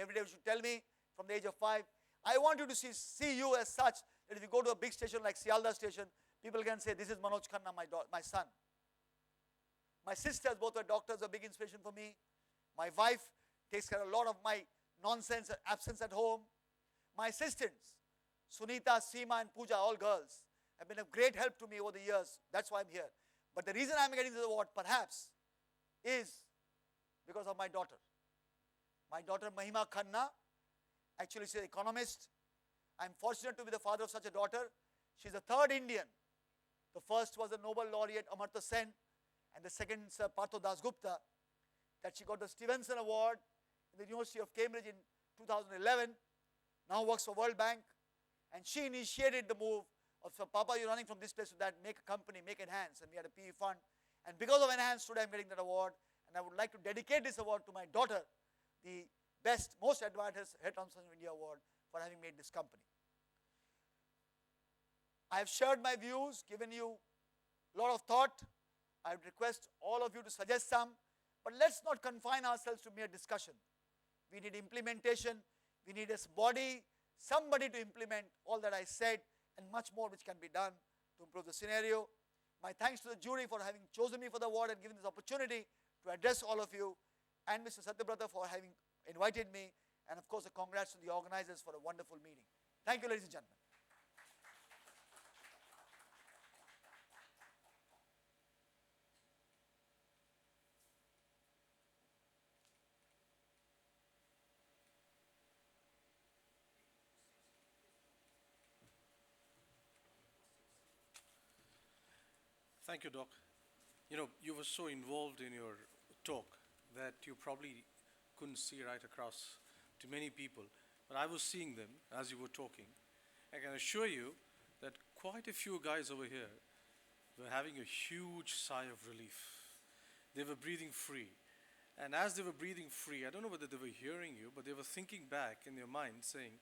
every day you should tell me from the age of 5. I want you to see you as such that if you go to a big station like Sialda station, people can say, this is Manoj Khanna, my son. My sisters, both are doctors, are a big inspiration for me. My wife takes care of a lot of my nonsense and absence at home. My assistants, Sunita, Seema and Pooja, all girls, have been a great help to me over the years. That's why I'm here. But the reason I'm getting this award, perhaps, is because of my daughter. My daughter Mahima Khanna, actually she's an economist. I'm fortunate to be the father of such a daughter. She's the third Indian. The first was the Nobel laureate Amartya Sen, and the second Sir Partho Dasgupta, that she got the Stevenson Award in the University of Cambridge in 2011, now works for World Bank, and she initiated the move of, so Papa, you're running from this place to that, make a company, make Enhance, and we had a PE fund, and because of Enhance today I'm getting that award, and I would like to dedicate this award to my daughter, the best, most advantageous Head Transplant of India Award for having made this company. I have shared my views, given you a lot of thought. I would request all of you to suggest some, but let's not confine ourselves to mere discussion. We need implementation, we need a body, somebody to implement all that I said and much more which can be done to improve the scenario. My thanks to the jury for having chosen me for the award and given this opportunity to address all of you, and Mr. Satyabrata for having invited me, and of course a congrats to the organizers for a wonderful meeting. Thank you, ladies and gentlemen. Thank you, Doc. You know, you were so involved in your talk that you probably couldn't see right across to many people, but I was seeing them as you were talking. I can assure you that quite a few guys over here were having a huge sigh of relief. They were breathing free. And as they were breathing free, I don't know whether they were hearing you, but they were thinking back in their mind saying,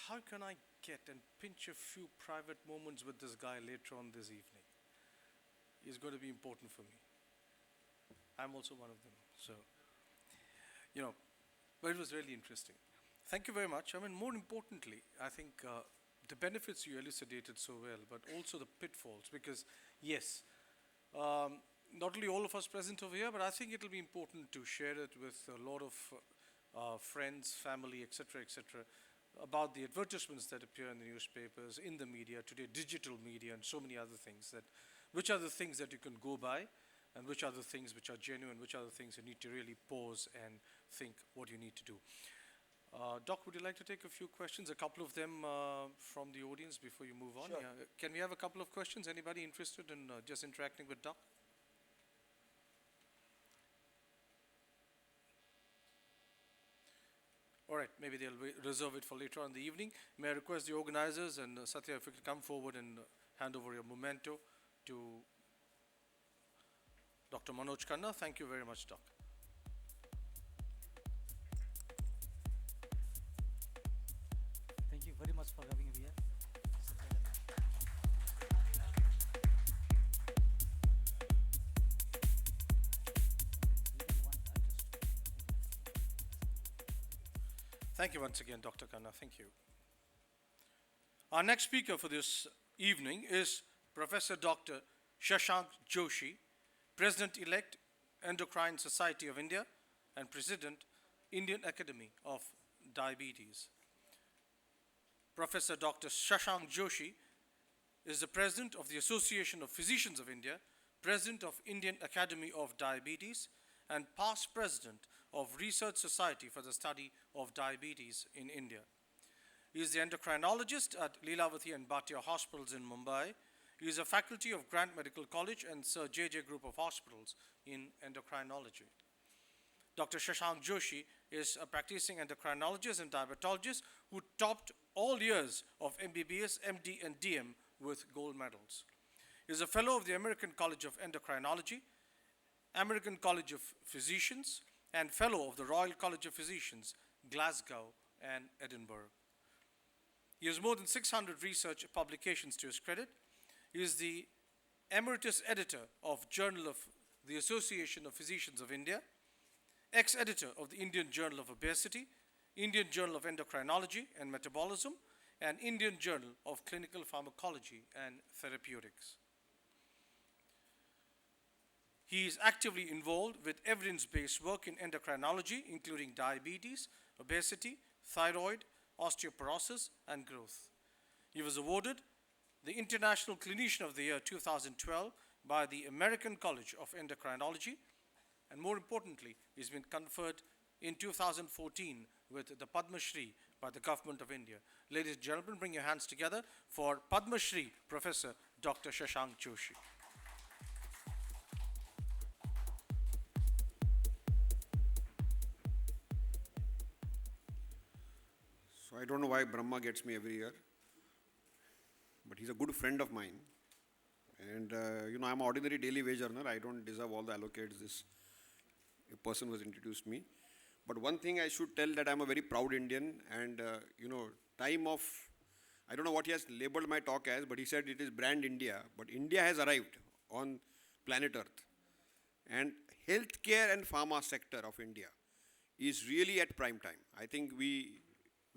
how can I get and pinch a few private moments with this guy later on this evening? Is going to be important for me. I'm also one of them. So, you know, but it was really interesting. Thank you very much. I mean, more importantly, I think the benefits you elucidated so well, but also the pitfalls, because yes, not only all of us present over here, but I think it will be important to share it with a lot of friends, family, etc., about the advertisements that appear in the newspapers, in the media today, digital media, and so many other things, that which are the things that you can go by, and which are the things which are genuine, which are the things you need to really pause and think what you need to do. Doc, would you like to take a few questions, a couple of them from the audience before you move on? Sure. Yeah. Can we have a couple of questions? Anybody interested in just interacting with Doc? All right, maybe they'll reserve it for later on in the evening. May I request the organizers and Satya, if you could come forward and hand over your memento to Dr. Manoj Khanna. Thank you very much, Doc. Thank you very much for having me here. Thank you once again, Dr. Khanna. Thank you. Our next speaker for this evening is Professor Dr. Shashank Joshi, President-elect, Endocrine Society of India, and President, Indian Academy of Diabetes. Professor Dr. Shashank Joshi is the President of the Association of Physicians of India, President of Indian Academy of Diabetes, and past President of Research Society for the Study of Diabetes in India. He is the endocrinologist at Leelavati and Bhatia Hospitals in Mumbai. He is a faculty of Grant Medical College and Sir J.J. Group of Hospitals in endocrinology. Dr. Shashank Joshi is a practicing endocrinologist and diabetologist who topped all years of MBBS, MD, and DM with gold medals. He is a fellow of the American College of Endocrinology, American College of Physicians, and fellow of the Royal College of Physicians, Glasgow and Edinburgh. He has more than 600 research publications to his credit. He is the emeritus editor of Journal of the Association of Physicians of India, ex-editor of the Indian Journal of Obesity, Indian Journal of Endocrinology and Metabolism, and Indian Journal of Clinical Pharmacology and Therapeutics. He is actively involved with evidence-based work in endocrinology, including diabetes, obesity, thyroid, osteoporosis, and growth. He was awarded the International Clinician of the Year 2012 by the American College of Endocrinology, and more importantly, he's been conferred in 2014 with the Padma Shri by the Government of India. Ladies and gentlemen, bring your hands together for Padma Shri Professor Dr. Shashank Joshi. So I don't know why Brahma gets me every year, but he's a good friend of mine. And I'm an ordinary daily wage earner. I don't deserve all the allocates this person who has introduced me. But one thing I should tell, that I'm a very proud Indian, and time of, I don't know what he has labeled my talk as, but he said it is brand India. But India has arrived on planet Earth. And healthcare and pharma sector of India is really at prime time. I think we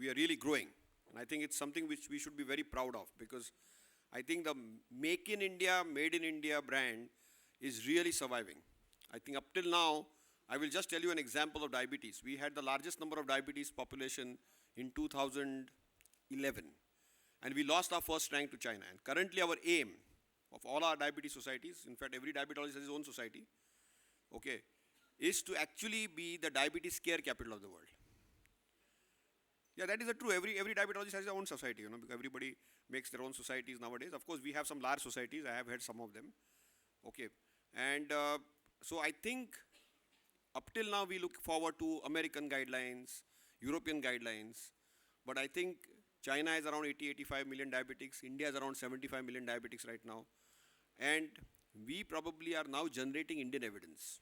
are really growing. And I think it's something which we should be very proud of, because I think the Make in India, Made in India brand is really surviving. I think up till now, I will just tell you an example of diabetes. We had the largest number of diabetes population in 2011. And we lost our first rank to China. And currently our aim of all our diabetes societies, in fact every diabetologist has his own society, okay, is to actually be the diabetes care capital of the world. Yeah, that is true. Every diabetologist has their own society, because everybody makes their own societies nowadays. Of course, we have some large societies. I have had some of them. Okay. And so I think up till now we look forward to American guidelines, European guidelines. But I think China has around 80-85 million diabetics. India has around 75 million diabetics right now. And we probably are now generating Indian evidence.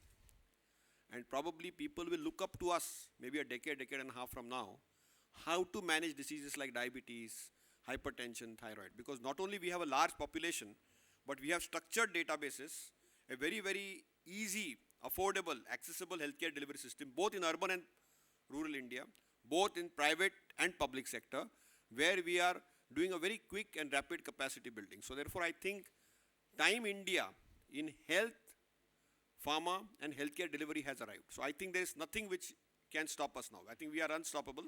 And probably people will look up to us maybe a decade and a half from now, how to manage diseases like diabetes, hypertension, thyroid. Because not only we have a large population, but we have structured databases, a very, very easy, affordable, accessible healthcare delivery system, both in urban and rural India, both in private and public sector, where we are doing a very quick and rapid capacity building. So therefore, I think time India in health, pharma and healthcare delivery has arrived. So I think there is nothing which can stop us now. I think we are unstoppable.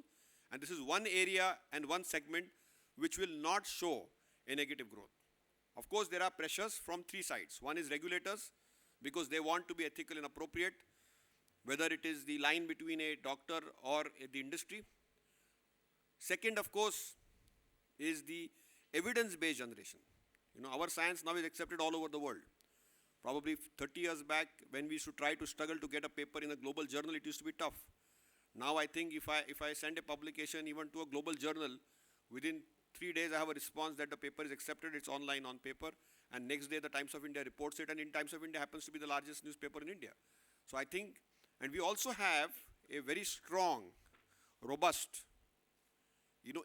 And this is one area and one segment which will not show a negative growth. Of course, there are pressures from three sides. One is regulators, because they want to be ethical and appropriate, whether it is the line between a doctor or the industry. Second, of course, is the evidence-based generation. Our science now is accepted all over the world. Probably 30 years back, when we used to try to struggle to get a paper in a global journal, it used to be tough. Now I think if I send a publication even to a global journal, within 3 days I have a response that the paper is accepted, it's online on paper, and next day the Times of India reports it, and in Times of India happens to be the largest newspaper in India. So I think, and we also have a very strong, robust,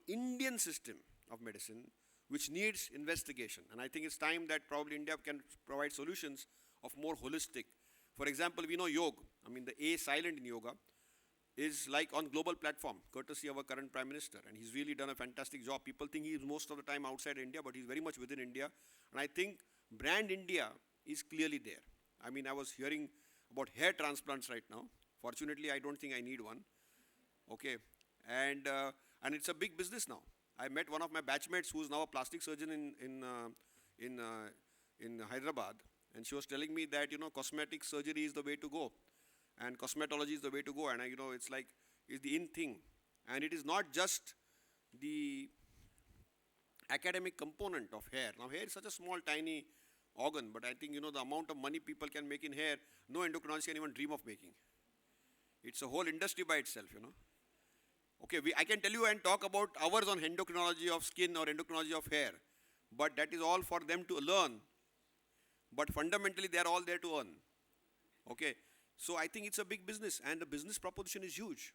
Indian system of medicine which needs investigation. And I think it's time that probably India can provide solutions of more holistic. For example, we know yoga. The A silent in yoga is like on global platform, courtesy of our current Prime Minister. And he's really done a fantastic job. People think he's most of the time outside India, but he's very much within India. And I think brand India is clearly there. I was hearing about hair transplants right now. Fortunately, I don't think I need one. Okay. And it's a big business now. I met one of my batchmates who's now a plastic surgeon in Hyderabad. And she was telling me that, cosmetic surgery is the way to go. And cosmetology is the way to go. And, it's like, it's the in thing. And it is not just the academic component of hair. Now, hair is such a small, tiny organ. But I think, the amount of money people can make in hair, no endocrinologist can even dream of making. It's a whole industry by itself, Okay, I can tell you and talk about hours on endocrinology of skin or endocrinology of hair. But that is all for them to learn. But fundamentally, they are all there to earn. Okay. So I think it's a big business, and the business proposition is huge.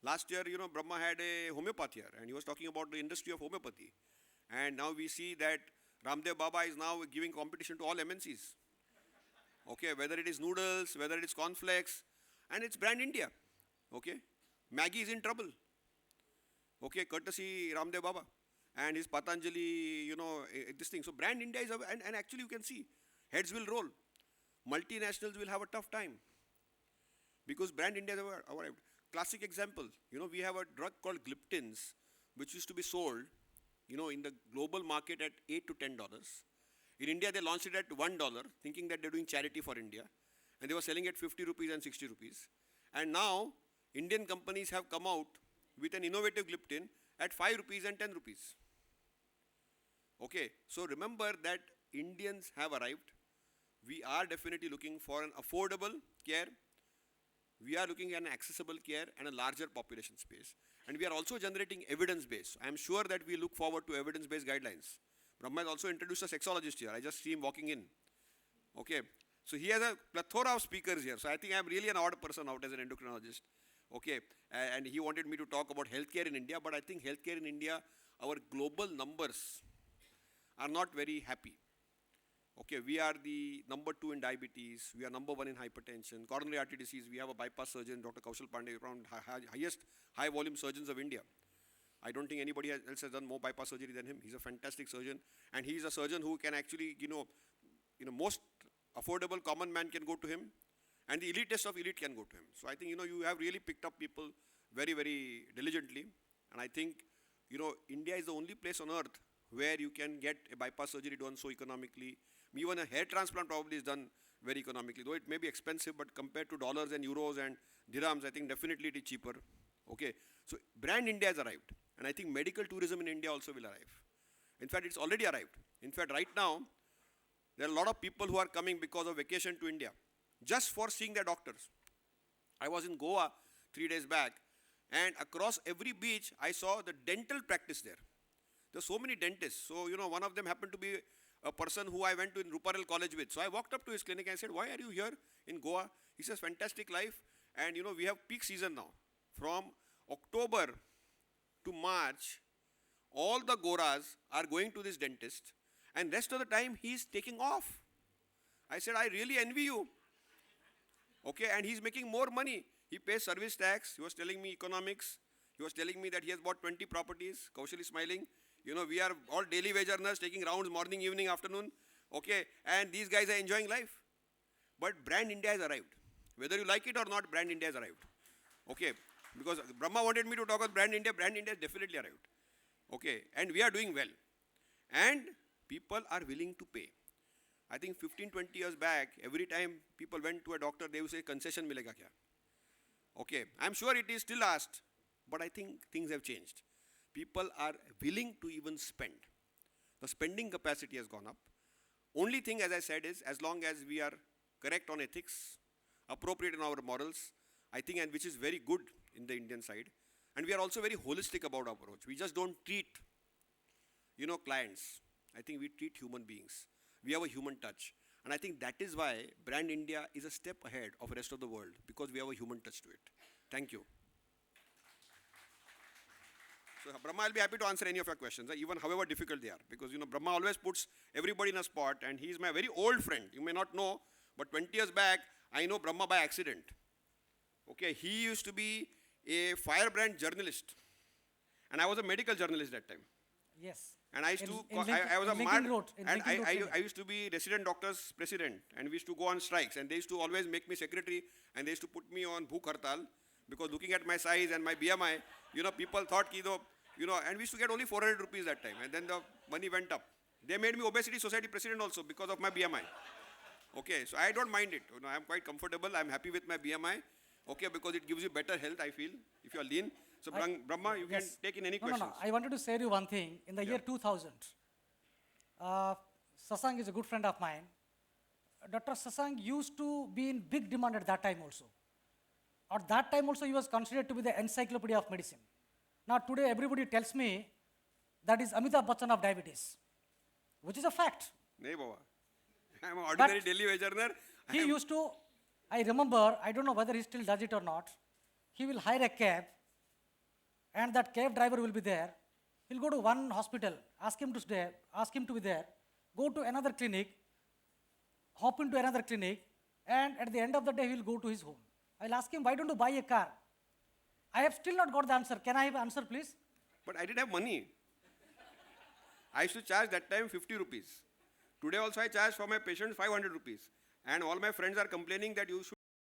Last year, Brahma had a homeopath here, and he was talking about the industry of homeopathy. And now we see that Ramdev Baba is now giving competition to all MNCs. Okay, whether it is noodles, whether it is cornflakes, and it's brand India. Okay, Maggie is in trouble. Okay, courtesy Ramdev Baba and his Patanjali, this thing. So brand India is, and actually you can see, heads will roll. Multinationals will have a tough time because brand India is our classic example. We have a drug called gliptins, which used to be sold, in the global market at $8 to $10. In India, they launched it at $1, thinking that they're doing charity for India, and they were selling at 50 rupees and 60 rupees. And now, Indian companies have come out with an innovative gliptin at 5 rupees and 10 rupees. Okay, so remember that Indians have arrived. We are definitely looking for an affordable care. We are looking at an accessible care and a larger population space. And we are also generating evidence-based. I am sure that we look forward to evidence-based guidelines. Brahma has also introduced a sexologist here. I just see him walking in. Okay, so he has a plethora of speakers here. So I think I am really an odd person out as an endocrinologist. Okay, and he wanted me to talk about healthcare in India, but I think healthcare in India, our global numbers are not very happy. Okay, we are the number 2 in diabetes, we are number 1 in hypertension, coronary artery disease, we have a bypass surgeon, Dr. Kaushal Pandey, around highest high volume surgeons of India. I don't think anybody else has done more bypass surgery than him. He's a fantastic surgeon, and he's a surgeon who can actually, most affordable common man can go to him, and the elitist of elite can go to him. So I think, you have really picked up people very, very diligently, and I think, India is the only place on earth where you can get a bypass surgery done so economically. Even a hair transplant probably is done very economically, though it may be expensive, but compared to dollars and euros and dirhams, I think definitely it is cheaper. Okay, so brand India has arrived, and I think medical tourism in India also will arrive. In fact, it's already arrived. In fact, right now, there are a lot of people who are coming because of vacation to India, just for seeing their doctors. I was in Goa 3 days back, and across every beach, I saw the dental practice there. There are so many dentists. So, one of them happened to be a person who I went to in Ruparel College with. So I walked up to his clinic and I said, why are you here in Goa? He says, fantastic life. And we have peak season now. From October to March, all the Goras are going to this dentist, and rest of the time he is taking off. I said, I really envy you. Okay, and he's making more money. He pays service tax. He was telling me economics. He was telling me that he has bought 20 properties. Kaushal is smiling. We are all daily wage earners taking rounds morning, evening, afternoon. Okay, and these guys are enjoying life. But brand India has arrived. Whether you like it or not, brand India has arrived. Okay, because Brahma wanted me to talk about brand India has definitely arrived. Okay, and we are doing well. And people are willing to pay. I think 15, 20 years back, every time people went to a doctor, they would say, concession milega kya? Okay, I'm sure it is still asked, but I think things have changed. People are willing to even spend. The spending capacity has gone up. Only thing, as I said, is as long as we are correct on ethics, appropriate in our morals, I think, and which is very good in the Indian side, and we are also very holistic about our approach. We just don't treat, clients. I think we treat human beings. We have a human touch. And I think that is why brand India is a step ahead of the rest of the world, because we have a human touch to it. Thank you. So Brahma, I'll be happy to answer any of your questions, even however difficult they are, because Brahma always puts everybody in a spot, and he is my very old friend. You may not know, but 20 years back, I know Brahma by accident. Okay, he used to be a firebrand journalist, and I was a medical journalist that time. Yes. And I used I was a I used to be resident doctors president, and we used to go on strikes, and they used to always make me secretary, and they used to put me on Bhook Hartal, because looking at my size and my BMI, people thought, and we used to get only 400 rupees that time, and then the money went up. They made me Obesity Society president also because of my BMI. Okay, so I don't mind it. I'm quite comfortable. I'm happy with my BMI. Okay, because it gives you better health, I feel, if you're lean. So Brahma, you can take in any questions. No. I wanted to say you one thing. In the year 2000, Sasang is a good friend of mine. Dr. Sasang used to be in big demand at that time also. At that time also, he was considered to be the encyclopedia of medicine. Now today, everybody tells me that is Amitabh Bachchan of diabetes, which is a fact. No, Baba. I'm an ordinary Delhi wage earner. He used to, I remember, I don't know whether he still does it or not, he will hire a cab, and that cab driver will be there. He'll go to one hospital, ask him to stay, ask him to be there, go to another clinic, hop into another clinic, and at the end of the day, he'll go to his home. I'll ask him, why don't you buy a car? I have still not got the answer. Can I have an answer, please? But I didn't have money. I used to charge that time 50 rupees. Today also I charge for my patients 500 rupees. And all my friends are complaining that you should